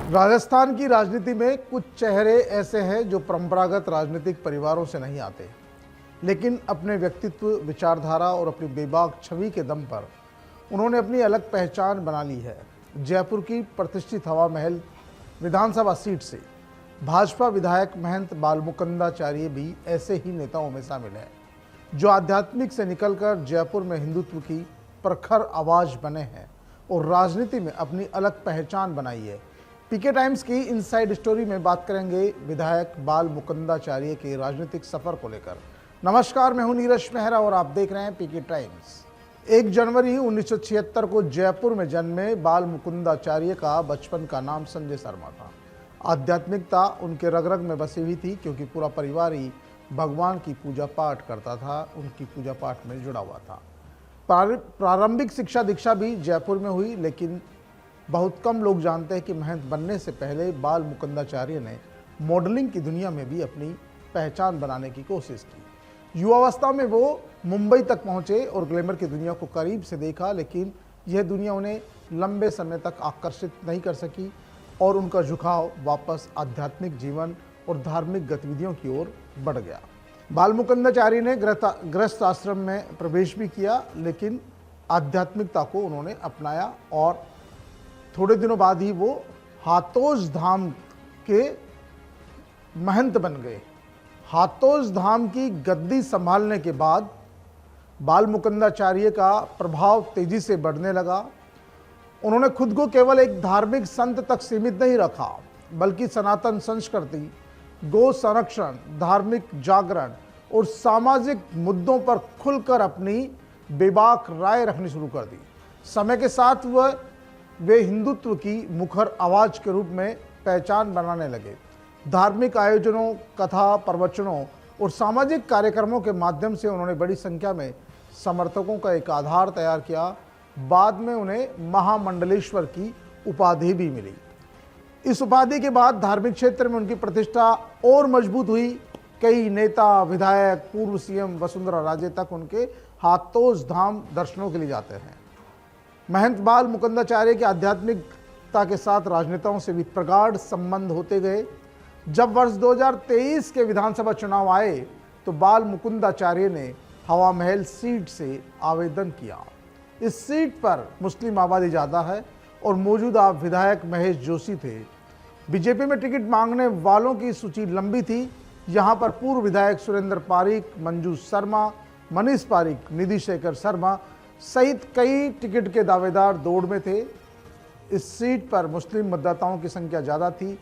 राजस्थान की राजनीति में कुछ चेहरे ऐसे हैं जो परंपरागत राजनीतिक परिवारों से नहीं आते, लेकिन अपने व्यक्तित्व, विचारधारा और अपनी बेबाक छवि के दम पर उन्होंने अपनी अलग पहचान बना ली है। जयपुर की प्रतिष्ठित हवा महल विधानसभा सीट से भाजपा विधायक महंत बालमुकुंदाचार्य भी ऐसे ही नेताओं में शामिल हैं, जो आध्यात्मिक से निकलकर जयपुर में हिंदुत्व की प्रखर आवाज बने हैं और राजनीति में अपनी अलग पहचान बनाई है। पीके टाइम्स की इनसाइड स्टोरी में बात करेंगे विधायक बालमुकुंदाचार्य के राजनीतिक सफर को लेकर। नमस्कार, मैं हूं नीरज मेहरा और आप देख रहे हैं पीके टाइम्स। 1 जनवरी 1976 को जयपुर में जन्मे बालमुकुंदाचार्य का बचपन का नाम संजय शर्मा था। आध्यात्मिकता उनके रग रग में बसी हुई थी, क्योंकि पूरा परिवार ही भगवान की पूजा पाठ करता था, उनकी पूजा पाठ में जुड़ा हुआ था। प्रारंभिक शिक्षा दीक्षा भी जयपुर में हुई, लेकिन बहुत कम लोग जानते हैं कि महंत बनने से पहले बालमुकुंदाचार्य ने मॉडलिंग की दुनिया में भी अपनी पहचान बनाने की कोशिश की। युवावस्था में वो मुंबई तक पहुंचे और ग्लैमर की दुनिया को करीब से देखा, लेकिन यह दुनिया उन्हें लंबे समय तक आकर्षित नहीं कर सकी और उनका झुकाव वापस आध्यात्मिक जीवन और धार्मिक गतिविधियों की ओर बढ़ गया। बालमुकुंदाचार्य ने गृहस्थ आश्रम में प्रवेश भी किया, लेकिन आध्यात्मिकता को उन्होंने अपनाया और थोड़े दिनों बाद ही वो हाथोज धाम के महंत बन गए। हाथोज धाम की गद्दी संभालने के बाद बालमुकुंदाचार्य का प्रभाव तेजी से बढ़ने लगा। उन्होंने खुद को केवल एक धार्मिक संत तक सीमित नहीं रखा, बल्कि सनातन संस्कृति, गो संरक्षण, धार्मिक जागरण और सामाजिक मुद्दों पर खुलकर अपनी बेबाक राय रखनी शुरू कर दी। समय के साथ वे हिंदुत्व की मुखर आवाज के रूप में पहचान बनाने लगे। धार्मिक आयोजनों, कथा, प्रवचनों और सामाजिक कार्यक्रमों के माध्यम से उन्होंने बड़ी संख्या में समर्थकों का एक आधार तैयार किया। बाद में उन्हें महामंडलेश्वर की उपाधि भी मिली। इस उपाधि के बाद धार्मिक क्षेत्र में उनकी प्रतिष्ठा और मजबूत हुई। कई नेता, विधायक, पूर्व सीएम वसुंधरा राजे तक उनके हाथोज धाम दर्शनों के लिए जाते हैं। महंत बालमुकुंदाचार्य के आध्यात्मिकता के साथ राजनेताओं से भी प्रगाढ़ संबंध होते गए। जब वर्ष 2023 के विधानसभा चुनाव आए तो बालमुकुंदाचार्य ने हवा महल सीट से आवेदन किया। इस सीट पर मुस्लिम आबादी ज़्यादा है और मौजूदा विधायक महेश जोशी थे। बीजेपी में टिकट मांगने वालों की सूची लंबी थी। यहाँ पर पूर्व विधायक सुरेंद्र पारिक, मंजू शर्मा, मनीष पारिक, निधि शेखर शर्मा सहित कई टिकट के दावेदार दौड़ में थे। इस सीट पर मुस्लिम मतदाताओं की संख्या ज़्यादा थी।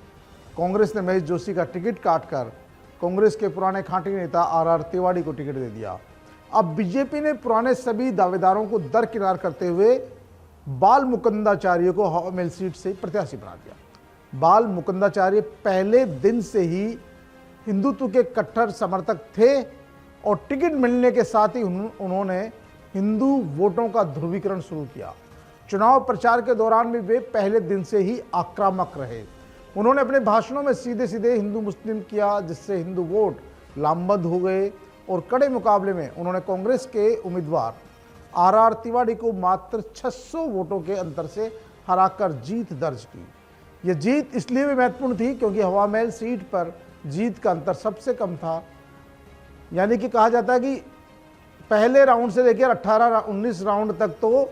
कांग्रेस ने महेश जोशी का टिकट काटकर कांग्रेस के पुराने खांटी नेता आर तिवारी को टिकट दे दिया। अब बीजेपी ने पुराने सभी दावेदारों को दरकिनार करते हुए बालमुकुंदाचार्य को हवा महल सीट से प्रत्याशी बना दिया। बालमुकुंदाचार्य पहले दिन से ही हिंदुत्व के कट्टर समर्थक थे और टिकट मिलने के साथ ही उन्होंने हिंदू वोटों का ध्रुवीकरण शुरू किया। चुनाव प्रचार के दौरान भी वे पहले दिन से ही आक्रामक रहे। उन्होंने अपने भाषणों में सीधे सीधे हिंदू मुस्लिम किया, जिससे हिंदू वोट लामबंद हो गए और कड़े मुकाबले में उन्होंने कांग्रेस के उम्मीदवार आर तिवारी को मात्र 600 वोटों के अंतर से हराकर जीत दर्ज की। यह जीत इसलिए भी महत्वपूर्ण थी क्योंकि हवा महल सीट पर जीत का अंतर सबसे कम था। यानी कि कहा जाता है कि पहले राउंड से लेकर 18-19 राउंड तक तो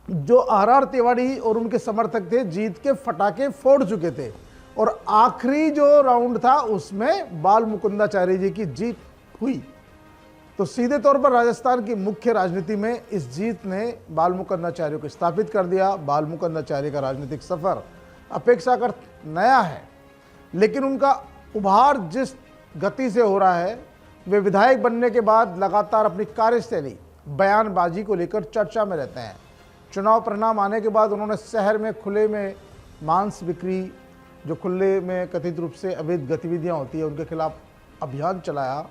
जो आर तिवारी और उनके समर्थक थे जीत के फटाके फोड़ चुके थे, और आखिरी जो राउंड था उसमें बालमुकुंदाचार्य जी की जीत हुई। तो सीधे तौर पर राजस्थान की मुख्य राजनीति में इस जीत ने बालमुकुंदाचार्य को स्थापित कर दिया। बालमुकुंदाचार्य का राजनीतिक सफर अपेक्षाकृत नया है, लेकिन उनका उभार जिस गति से हो रहा है, वे विधायक बनने के बाद लगातार अपनी कार्यशैली, बयानबाजी को लेकर चर्चा में रहते हैं। चुनाव परिणाम आने के बाद उन्होंने शहर में खुले में मांस बिक्री, जो खुले में कथित रूप से अवैध गतिविधियां होती है, उनके खिलाफ अभियान चलाया।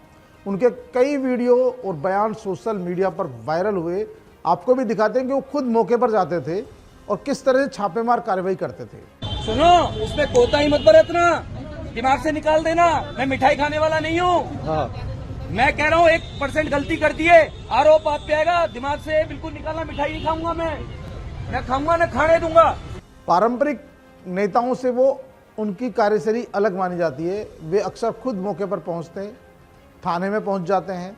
उनके कई वीडियो और बयान सोशल मीडिया पर वायरल हुए। आपको भी दिखाते हैं कि वो खुद मौके पर जाते थे और किस तरह से छापेमार कार्रवाई करते थे। सुनो, इसमें कोताही मत बरतना, दिमाग से निकाल देना। मैं मिठाई खाने वाला नहीं हूँ। मैं कह रहा हूँ 1% गलती कर दिए, आरोप आप पे आएगा। दिमाग से बिल्कुल निकालना। मिठाई नहीं खाऊंगा मैं खाऊंगा ना खाने दूंगा। पारंपरिक नेताओं से वो उनकी कार्यशैली अलग मानी जाती है। वे अक्सर खुद मौके पर पहुंचते हैं, थाने में पहुंच जाते हैं,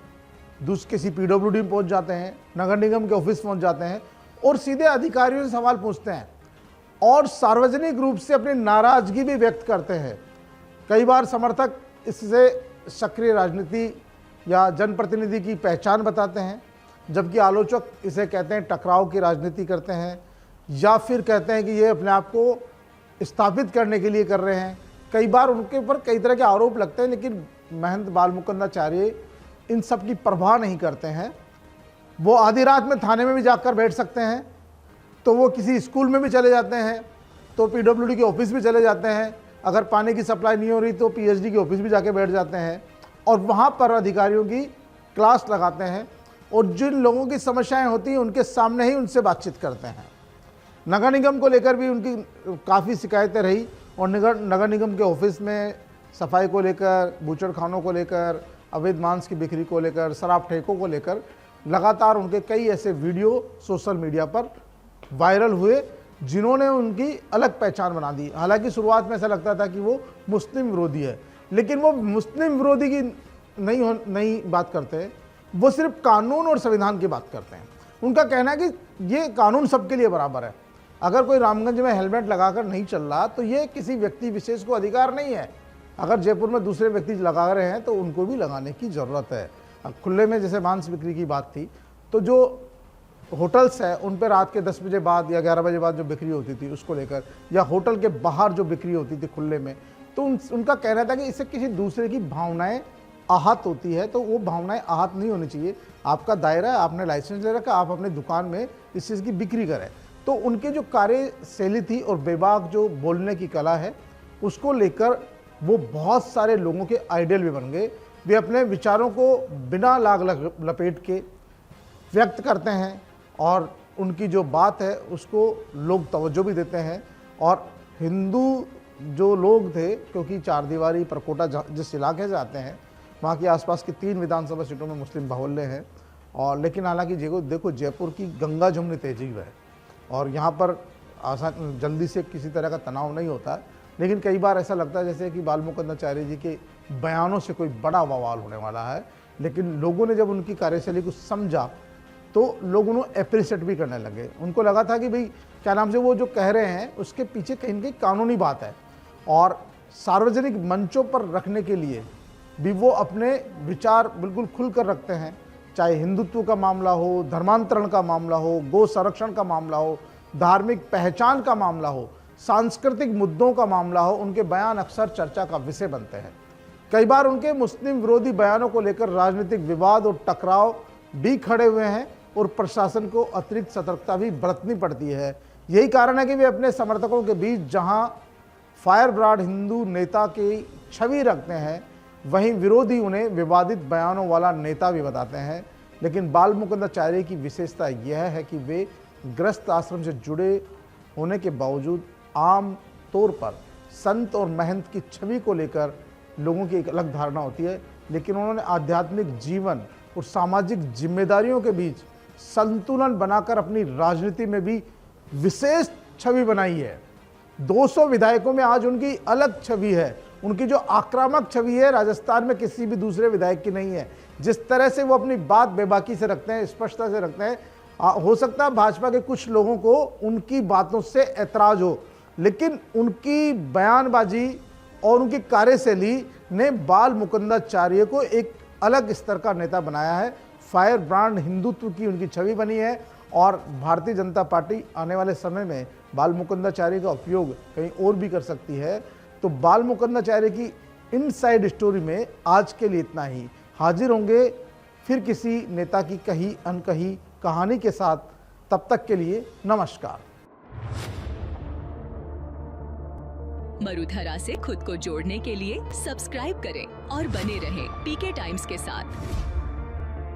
किसी पीडब्ल्यूडी में पहुंच जाते हैं, नगर निगम के ऑफिस पहुंच जाते हैं और सीधे अधिकारियों से सवाल पूछते हैं और सार्वजनिक रूप से अपनी नाराजगी भी व्यक्त करते हैं। कई बार समर्थक इससे सक्रिय राजनीति या जनप्रतिनिधि की पहचान बताते हैं, जबकि आलोचक इसे कहते हैं टकराव की राजनीति करते हैं या फिर कहते हैं कि ये अपने आप को स्थापित करने के लिए कर रहे हैं। कई बार उनके ऊपर कई तरह के आरोप लगते हैं, लेकिन महंत बाल मुकुंदाचार्य इन सब की परवाह नहीं करते हैं। वो आधी रात में थाने में भी जाकर बैठ सकते हैं, तो वो किसी स्कूल में भी चले जाते हैं, तो पीडब्ल्यूडी के ऑफिस भी चले जाते हैं। अगर पानी की सप्लाई नहीं हो रही तो पीएचडी के ऑफिस भी जाके बैठ जाते हैं और वहाँ पर अधिकारियों की क्लास लगाते हैं और जिन लोगों की समस्याएं होती हैं उनके सामने ही उनसे बातचीत करते हैं। नगर निगम को लेकर भी उनकी काफ़ी शिकायतें रही और नगर निगम के ऑफिस में सफाई को लेकर, बूचड़खानों को लेकर, अवैध मांस की बिक्री को लेकर, शराब ठेकों को लेकर लगातार उनके कई ऐसे वीडियो सोशल मीडिया पर वायरल हुए जिन्होंने उनकी अलग पहचान बना दी। हालांकि शुरुआत में ऐसा लगता था कि वो मुस्लिम विरोधी है, लेकिन वो मुस्लिम विरोधी की नहीं बात करते हैं, वो सिर्फ कानून और संविधान की बात करते हैं। उनका कहना है कि ये कानून सबके लिए बराबर है। अगर कोई रामगंज में हेलमेट लगाकर नहीं चल रहा तो ये किसी व्यक्ति विशेष को अधिकार नहीं है। अगर जयपुर में दूसरे व्यक्ति लगा रहे हैं तो उनको भी लगाने की ज़रूरत है। खुले में जैसे मांस बिक्री की बात थी, तो जो होटल्स है उन पर रात के 10 बजे बाद या 11 बजे बाद जो बिक्री होती थी उसको लेकर, या होटल के बाहर जो बिक्री होती थी खुले में, तो उनका कहना था कि इससे किसी दूसरे की भावनाएं आहत होती है, तो वो भावनाएं आहत नहीं होनी चाहिए। आपका दायरा है, आपने लाइसेंस ले रखा, आप अपने दुकान में इस चीज़ की बिक्री करें। तो उनकी जो कार्यशैली थी और बेबाक जो बोलने की कला है, उसको लेकर वो बहुत सारे लोगों के आइडियल भी बन गए। वे अपने विचारों को बिना लाग लपेट के व्यक्त करते हैं और उनकी जो बात है उसको लोग तवज्जो भी देते हैं। और हिंदू जो लोग थे, क्योंकि चारदीवारी परकोटा जिस इलाके से आते हैं वहाँ की आसपास की 3 विधानसभा सीटों में मुस्लिम बाहुल्य हैं, और लेकिन हालांकि देखो जयपुर की गंगा जमुनी तहजीब है और यहाँ पर आसान जल्दी से किसी तरह का तनाव नहीं होता, लेकिन कई बार ऐसा लगता है जैसे कि बाल मुकुंदाचार्य जी के बयानों से कोई बड़ा बवाल होने वाला है। लेकिन लोगों ने जब उनकी कार्यशैली को समझा तो लोग उन्हें अप्रिशिएट भी करने लगे। उनको लगा था कि भाई क्या नाम से वो जो कह रहे हैं उसके पीछे कहीं न कहीं कानूनी बात है, और सार्वजनिक मंचों पर रखने के लिए भी वो अपने विचार बिल्कुल खुलकर रखते हैं। चाहे हिंदुत्व का मामला हो, धर्मांतरण का मामला हो, गो संरक्षण का मामला हो, धार्मिक पहचान का मामला हो, सांस्कृतिक मुद्दों का मामला हो, उनके बयान अक्सर चर्चा का विषय बनते हैं। कई बार उनके मुस्लिम विरोधी बयानों को लेकर राजनीतिक विवाद और टकराव भी खड़े हुए हैं और प्रशासन को अतिरिक्त सतर्कता भी बरतनी पड़ती है। यही कारण है कि वे अपने समर्थकों के बीच जहां फायर ब्रांड हिंदू नेता की छवि रखते हैं, वहीं विरोधी उन्हें विवादित बयानों वाला नेता भी बताते हैं। लेकिन बाल मुकुंदाचार्य की विशेषता यह है कि वे ग्रस्त आश्रम से जुड़े होने के बावजूद आम तौर पर संत और महंत की छवि को लेकर लोगों की एक अलग धारणा होती है, लेकिन उन्होंने आध्यात्मिक जीवन और सामाजिक जिम्मेदारियों के बीच संतुलन बनाकर अपनी राजनीति में भी विशेष छवि बनाई है। 200 विधायकों में आज उनकी अलग छवि है। उनकी जो आक्रामक छवि है राजस्थान में किसी भी दूसरे विधायक की नहीं है। जिस तरह से वो अपनी बात बेबाकी से रखते हैं, स्पष्टता से रखते हैं, हो सकता है भाजपा के कुछ लोगों को उनकी बातों से ऐतराज हो, लेकिन उनकी बयानबाजी और उनकी कार्यशैली ने बाल मुकुंदाचार्य को एक अलग स्तर का नेता बनाया है। फायर ब्रांड हिंदुत्व की उनकी छवि बनी है और भारतीय जनता पार्टी आने वाले समय में बाल मुकुंदाचार्य का उपयोग कहीं और भी कर सकती है। तो बाल मुकुंदाचार्य की इनसाइड स्टोरी में आज के लिए इतना ही। हाजिर होंगे फिर किसी नेता की कही अनकही कहानी के साथ। तब तक के लिए नमस्कार। मरुधरा से खुद को जोड़ने के लिए सब्सक्राइब करें और बने रहें पीके टाइम्स के साथ।